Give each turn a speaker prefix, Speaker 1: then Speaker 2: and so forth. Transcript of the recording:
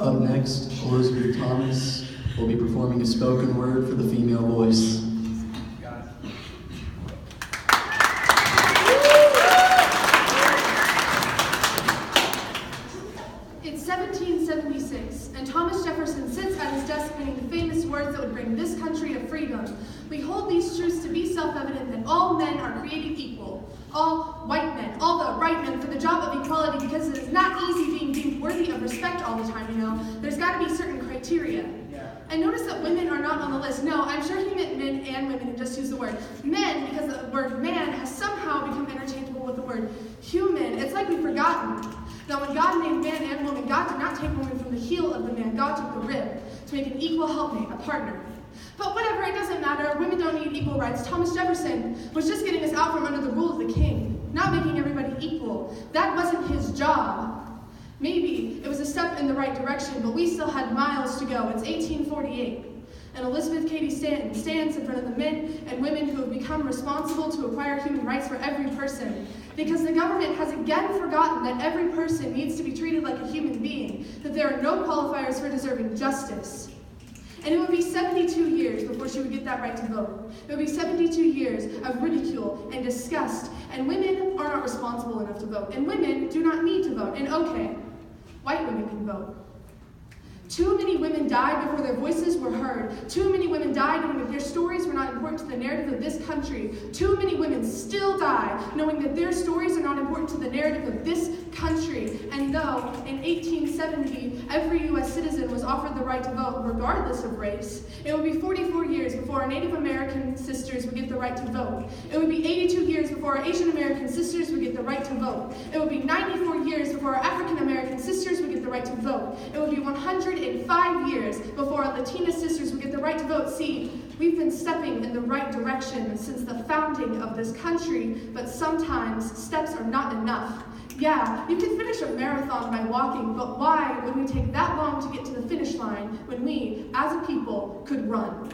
Speaker 1: Up next, Elizabeth Thomas will be performing a spoken word for the female voice.
Speaker 2: It's 1776, and Thomas Jefferson sits at his desk penning the famous words that would bring this country to freedom. We hold these truths to be self-evident that all men are created equal. All white men, all the right men for the job of equality, because it is not easy being deemed worthy of respect all the time, you know. There's got to be certain criteria. And notice that women are not on the list. No, I'm sure he meant men and women and just used the word men because the word man has somehow become interchangeable with the word human. It's like we've forgotten. Now, when God made man and woman, God did not take woman from the heel of the man. God took the rib to make an equal helpmate, a partner. But whatever, it doesn't matter. Women don't need equal rights. Thomas Jefferson was just getting us out from under the rule of the king, not making everybody equal. That wasn't his job. Maybe it was a step in the right direction, but we still had miles to go. It's 1848, and Elizabeth Cady Stanton stands in front of the men and women who have become responsible to acquire human rights for every person. Because the government has again forgotten that every person needs to be treated like a human being, that there are no qualifiers for deserving justice. And it would be 72 years before she would get that right to vote. It would be 72 years of ridicule and disgust, and women are not responsible enough to vote, and women do not need to vote. And okay, white women can vote. Too many women died before their voices were heard. Too many women died knowing that their stories were not important to the narrative of this country. Too many women still die knowing that their stories are not important to the narrative of this country. And though in 1870 every U.S. citizen was offered the right to vote regardless of race, it would be 44 years before our Native American sisters would get the right to vote. It would be 82 years before our Asian American sisters would get the right to vote. It would be 94 years before our African American sisters would get the right to vote. It would be 105 years before our Latina sisters would get the right to vote. See, we've been stepping in the right direction since the founding of this country, but sometimes steps are not enough. Yeah, you can finish a marathon by walking, but why would we take that long to get to the finish line when we, as a people, could run?